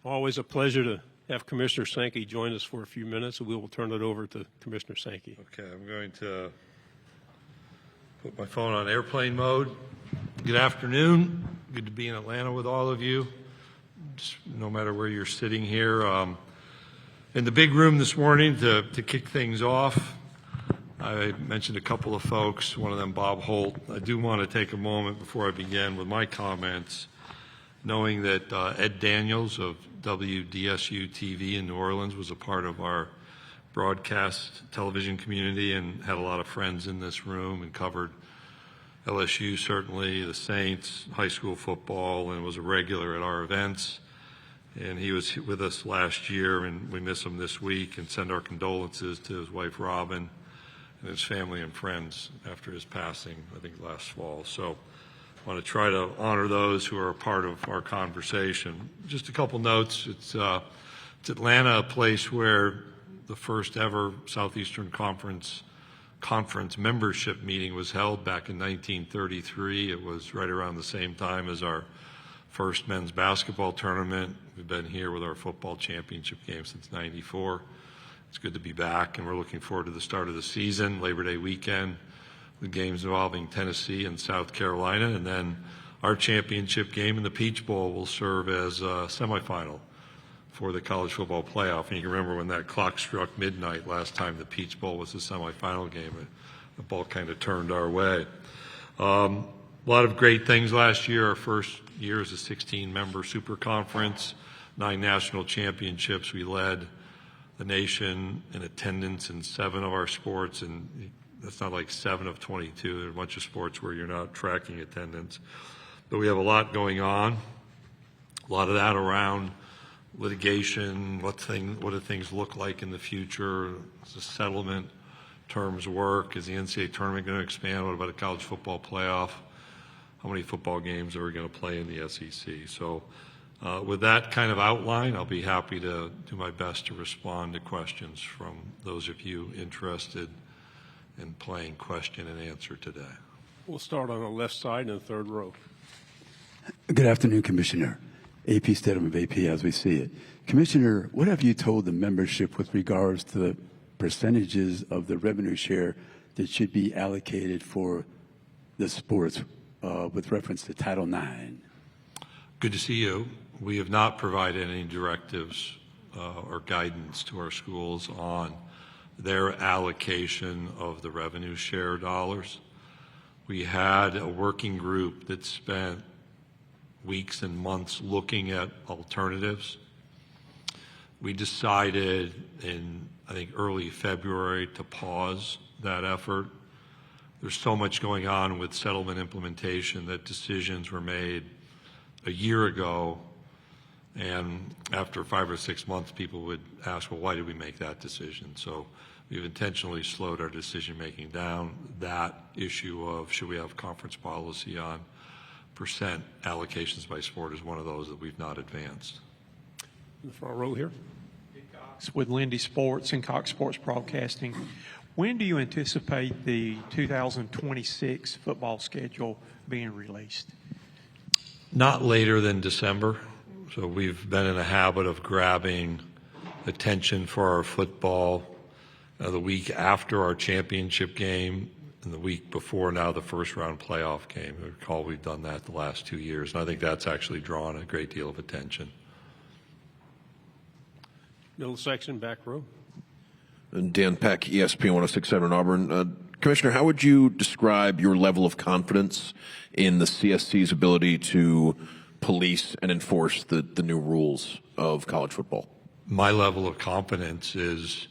Always a pleasure to have Commissioner Sankey join us for a few minutes, and we will turn it over to Commissioner Sankey. Okay, I'm going to put my phone on airplane mode. Good afternoon. Good to be in Atlanta with all of you, just no matter where you're sitting here. In the big room this morning to kick things off, I mentioned a couple of folks, one of them Bob Holt. I do want to take a moment before I begin with my comments, knowing that Ed Daniels of WDSU TV in New Orleans was a part of our broadcast television community and had a lot of friends in this room and covered LSU, certainly, the Saints, high school football, and was a regular at our events. And he was with us last year, and we miss him this week, and send our condolences to his wife, Robin, and his family and friends after his passing, I think, last fall. So I want to try to honor those who are a part of our conversation. Just a couple notes. It's Atlanta, a place where the first ever Southeastern Conference membership meeting was held back in 1933. It was right around the same time as our first men's basketball tournament. We've been here with our football championship game since '94. It's good to be back, and we're looking forward to the start of the season, Labor Day weekend, with games involving Tennessee and South Carolina, and then our championship game in the Peach Bowl will serve as a semifinal for the college football playoff. And you can remember when that clock struck midnight last time the Peach Bowl was the semifinal game. The ball kind of turned our way. A lot of great things last year. Our first year as a 16-member super conference, 9 national championships. We led the nation in attendance in 7 of our sports, and that's not like 7 of 22. There are a bunch of sports where you're not tracking attendance. But we have a lot going on, a lot of that around litigation, what do things look like in the future, does the settlement terms work, is the NCAA tournament going to expand, what about a college football playoff, how many football games are we going to play in the SEC. So with that kind of outline, I'll be happy to do my best to respond to questions from those of you interested in playing question and answer today. We'll start on the left side in the third row. Good afternoon, Commissioner. AP Stedham of AP as we see it. Commissioner, what have you told the membership with regards to the percentages of the revenue share that should be allocated for the sports with reference to Title IX? Good to see you. We have not provided any directives or guidance to our schools on their allocation of the revenue share dollars. We had a working group that spent weeks and months looking at alternatives. We decided in, I think, early February to pause that effort. There's so much going on with settlement implementation that decisions were made a year ago, and after 5 or 6 months, people would ask, well, why did we make that decision? So we've intentionally slowed our decision-making down. That issue of should we have conference policy on percent allocations by sport is one of those that we've not advanced. In the front row here. With Lindy Sports and Cox Sports Broadcasting, when do you anticipate the 2026 football schedule being released? Not later than December. So we've been in a habit of grabbing attention for our football the week after our championship game and the week before now the first round playoff game. I recall we've done that the last 2 years, and I think that's actually drawn a great deal of attention. Middle section, back row. And Dan Peck, ESPN 1067 Auburn. Commissioner, how would you describe your level of confidence in the CSC's ability to police and enforce the new rules of college football? My level of confidence is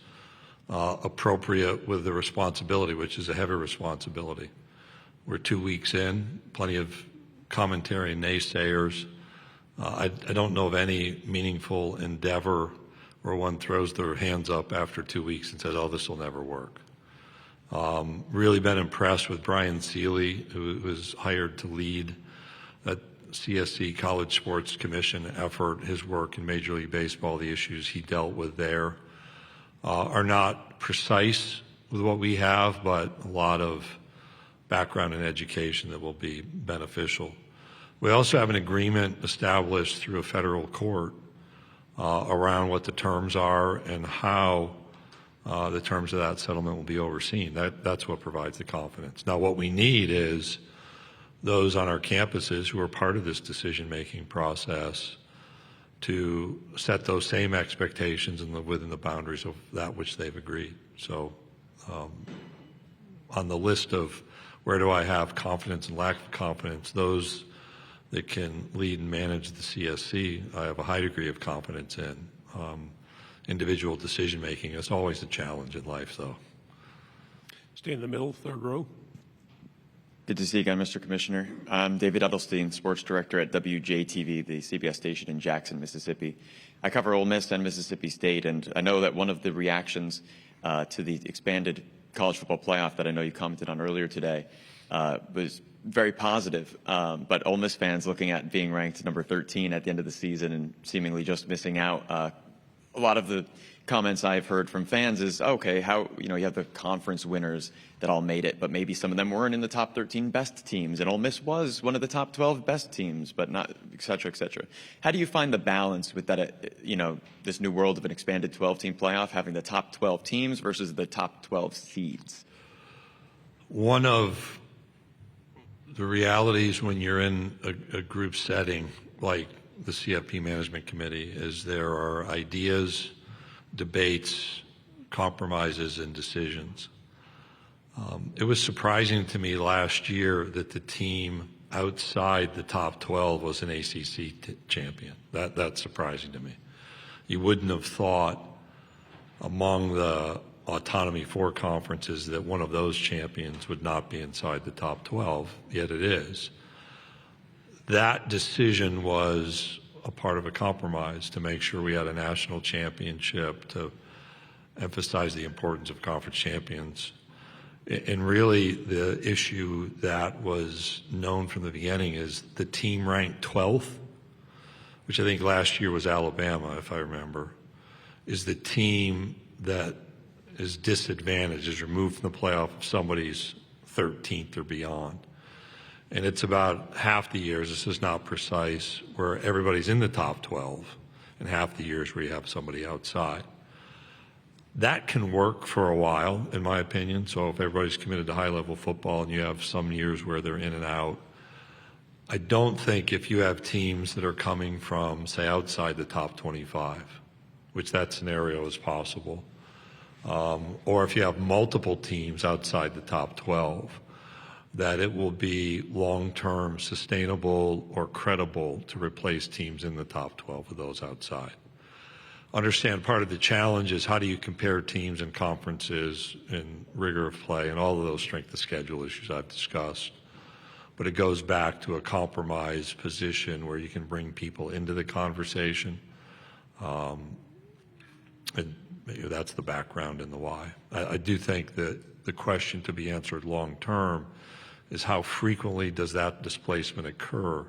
appropriate with the responsibility, which is a heavy responsibility. We're 2 weeks in, plenty of commentary and naysayers. I don't know of any meaningful endeavor where one throws their hands up after 2 weeks and says, oh, this will never work. Really been impressed with Brian Seeley, who was hired to lead that CSC College Sports Commission effort, his work in Major League Baseball, the issues he dealt with there are not precise with what we have, but a lot of background and education that will be beneficial. We also have an agreement established through a federal court around what the terms are and how the terms of that settlement will be overseen. That's what provides the confidence. Now, what we need is those on our campuses who are part of this decision-making process to set those same expectations and live within the boundaries of that which they've agreed. So on the list of where do I have confidence and lack of confidence, those that can lead and manage the CSC, I have a high degree of confidence in. Individual decision-making is always a challenge in life, though. Stay in the middle, third row. Good to see you again, Mr. Commissioner. I'm David Edelstein, Sports Director at WJTV, the CBS station in Jackson, Mississippi. I cover Ole Miss and Mississippi State, and I know that one of the reactions to the expanded college football playoff that I know you commented on earlier today was very positive. But Ole Miss fans looking at being ranked number 13 at the end of the season and seemingly just missing out. A lot of the comments I've heard from fans is, okay, how, you have the conference winners that all made it, but maybe some of them weren't in the top 13 best teams, and Ole Miss was one of the top 12 best teams, but not, et cetera, et cetera. How do you find the balance with that, this new world of an expanded 12-team playoff, having the top 12 teams versus the top 12 seeds? One of the realities when you're in a group setting like the CFP Management Committee is there are ideas, debates, compromises, and decisions. It was surprising to me last year that the team outside the top 12 was an ACC champion. That's surprising to me. You wouldn't have thought among the Autonomy 4 conferences that one of those champions would not be inside the top 12, yet it is. That decision was a part of a compromise to make sure we had a national championship, to emphasize the importance of conference champions. And really the issue that was known from the beginning is the team ranked 12th, which I think last year was Alabama, if I remember, is the team that is disadvantaged, is removed from the playoff if somebody's 13th or beyond. And it's about half the years, this is not precise, where everybody's in the top 12, and half the years where you have somebody outside. That can work for a while, in my opinion. So if everybody's committed to high-level football and you have some years where they're in and out, I don't think if you have teams that are coming from, say, outside the top 25, which that scenario is possible, or if you have multiple teams outside the top 12, that it will be long-term sustainable or credible to replace teams in the top 12 of those outside. Understand part of the challenge is how do you compare teams and conferences and rigor of play and all of those strength of schedule issues I've discussed. But it goes back to a compromise position where you can bring people into the conversation. And that's the background and the why. I do think that the question to be answered long-term is how frequently does that displacement occur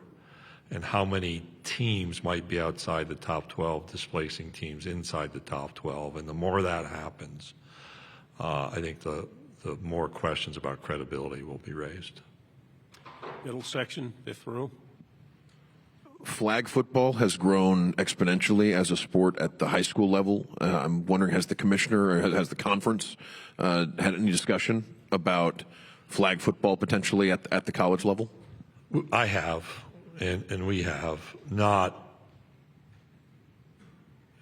and how many teams might be outside the top 12 displacing teams inside the top 12. And the more that happens, I think the more questions about credibility will be raised. Middle section, fifth row. Flag football has grown exponentially as a sport at the high school level. I'm wondering, has the commissioner or has the conference had any discussion about flag football potentially at the college level? I have, and we have, not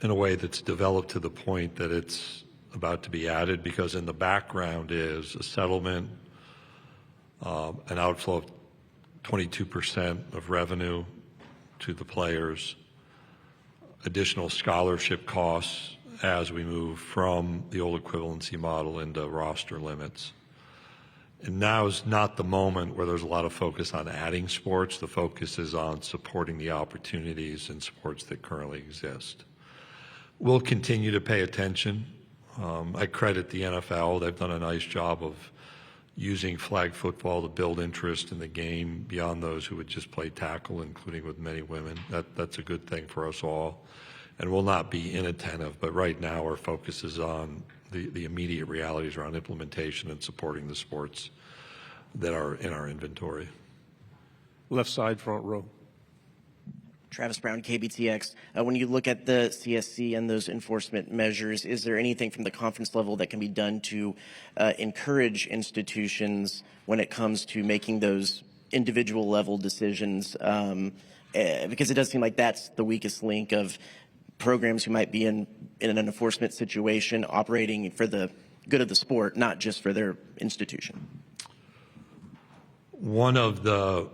in a way that's developed to the point that it's about to be added, because in the background is a settlement, an outflow of 22% of revenue to the players, additional scholarship costs as we move from the old equivalency model into roster limits. And now is not the moment where there's a lot of focus on adding sports. The focus is on supporting the opportunities in sports that currently exist. We'll continue to pay attention. I credit the NFL. They've done a nice job of using flag football to build interest in the game beyond those who would just play tackle, including with many women. That's a good thing for us all. And we'll not be inattentive, but right now our focus is on the immediate realities around implementation and supporting the sports that are in our inventory. Left side, front row. Travis Brown, KBTX. When you look at the CSC and those enforcement measures, is there anything from the conference level that can be done to encourage institutions when it comes to making those individual level decisions? Because it does seem like that's the weakest link of programs who might be in an enforcement situation operating for the good of the sport, not just for their institution. One of the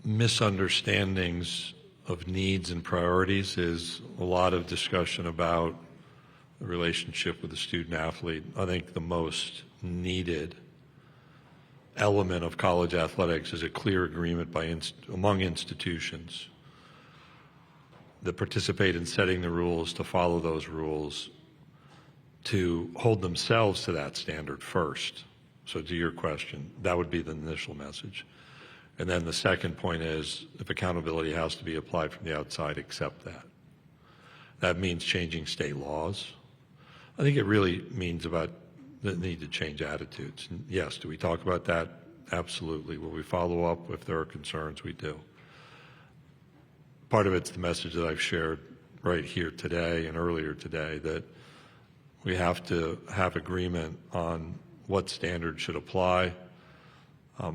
misunderstandings of needs and priorities is a lot of discussion about the relationship with the student athlete. I think the most needed element of college athletics is a clear agreement among institutions that participate in setting the rules to follow those rules, to hold themselves to that standard first. So to your question, that would be the initial message. And then the second point is, if accountability has to be applied from the outside, accept that. That means changing state laws. I think it really means about the need to change attitudes. And yes, do we talk about that? Absolutely. Will we follow up if there are concerns? We do. Part of it's the message that I've shared right here today and earlier today, that we have to have agreement on what standards should apply,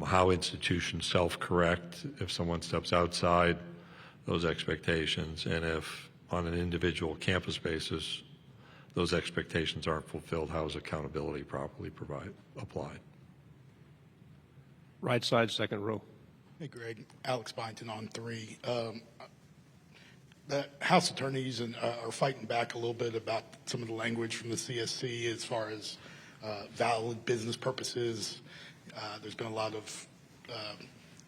how institutions self-correct if someone steps outside those expectations, and if on an individual campus basis those expectations aren't fulfilled, how is accountability properly applied? Right side, second row. Hey, Greg. Alex Byington on 3. The House attorneys are fighting back a little bit about some of the language from the CSC as far as valid business purposes. There's been a lot of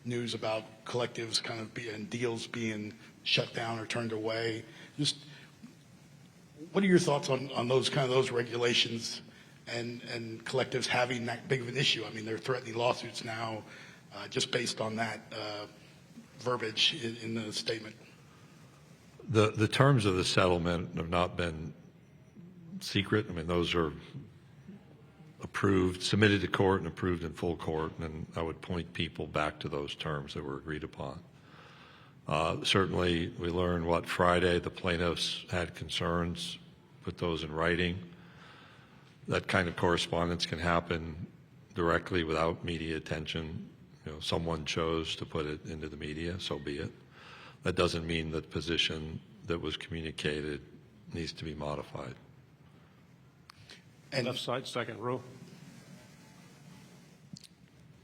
news about collectives kind of and deals being shut down or turned away. Just what are your thoughts on those regulations and collectives having that big of an issue? I mean, they're threatening lawsuits now just based on that verbiage in the statement. The terms of the settlement have not been secret. I mean, those are approved, submitted to court and approved in full court, and I would point people back to those terms that were agreed upon. Certainly, we learned Friday the plaintiffs had concerns, put those in writing. That kind of correspondence can happen directly without media attention. You know, someone chose to put it into the media, so be it. That doesn't mean that the position that was communicated needs to be modified. Left side, second row.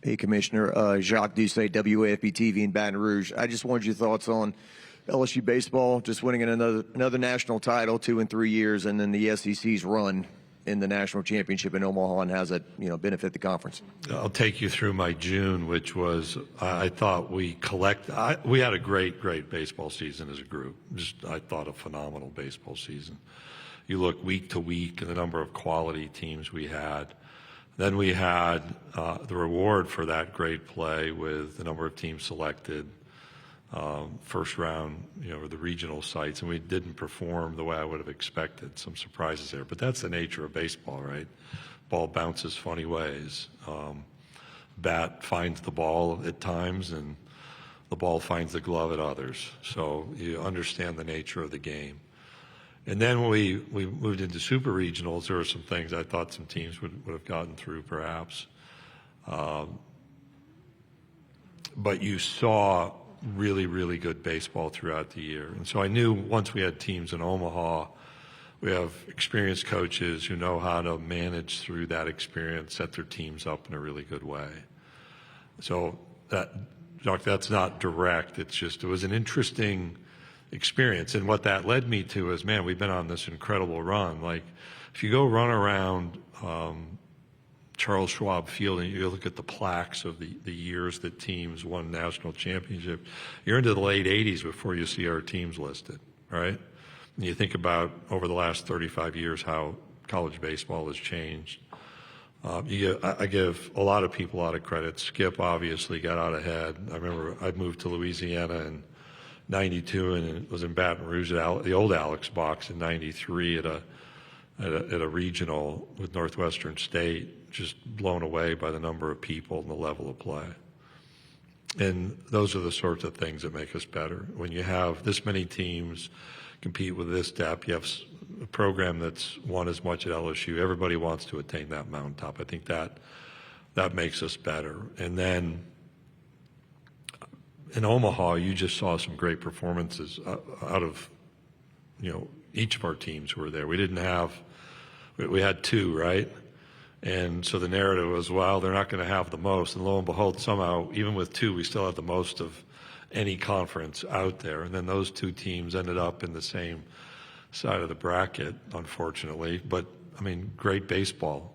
Hey, Commissioner. Jacques Doucet, WAFB-TV in Baton Rouge. I just wanted your thoughts on LSU baseball just winning another national title 2 in 3 years, and then the SEC's run in the national championship in Omaha, and how's that benefit the conference? I'll take you through my June, which was I thought we had a great baseball season as a group. I thought a phenomenal baseball season. You look week to week and the number of quality teams we had. Then we had the reward for that great play with the number of teams selected, first round, or the regional sites, and we didn't perform the way I would have expected. Some surprises there, but that's the nature of baseball, right? Ball bounces funny ways. Bat finds the ball at times, and the ball finds the glove at others. So you understand the nature of the game. And then when we moved into super regionals, there were some things I thought some teams would have gotten through perhaps. But you saw really good baseball throughout the year. And so I knew once we had teams in Omaha, we have experienced coaches who know how to manage through that experience, set their teams up in a really good way. So that's not direct. It's just, it was an interesting experience. And what that led me to is, man, we've been on this incredible run. Like, if you go run around Charles Schwab Field and you look at the plaques of the years that teams won national championship, you're into the late 80s before you see our teams listed, right? And you think about over the last 35 years how college baseball has changed. I give a lot of people a lot of credit. Skip obviously got out ahead. I remember I moved to Louisiana in 92 and it was in Baton Rouge at the old Alex box in 93 at a regional with Northwestern State, just blown away by the number of people and the level of play. And those are the sorts of things that make us better. When you have this many teams compete with this depth, you have a program that's won as much at LSU. Everybody wants to attain that mountaintop. I think that makes us better. And then in Omaha, you just saw some great performances out of, each of our teams who were there. We had two, right? And so the narrative was, well, they're not going to have the most. And lo and behold, somehow, even with two, we still have the most of any conference out there. And then those two teams ended up in the same side of the bracket, unfortunately. But, I mean, great baseball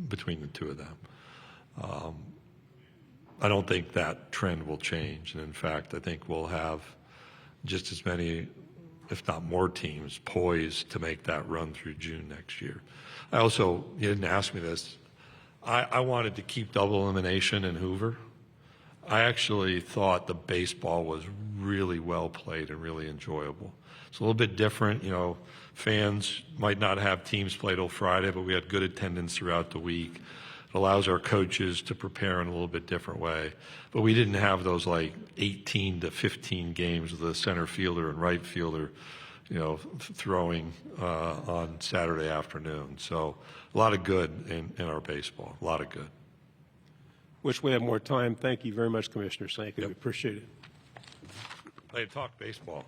between the two of them. I don't think that trend will change. And, in fact, I think we'll have just as many, if not more teams poised to make that run through June next year. I also, you didn't ask me this, I wanted to keep double elimination in Hoover. I actually thought the baseball was really well played and really enjoyable. It's a little bit different, fans might not have teams play till Friday, but we had good attendance throughout the week. It allows our coaches to prepare in a little bit different way. But we didn't have those 18 to 15 games with the center fielder and right fielder, throwing on Saturday afternoon. So a lot of good in our baseball, a lot of good. Wish we had more time. Thank you very much, Commissioner Sankey. We appreciate it. They talk baseball.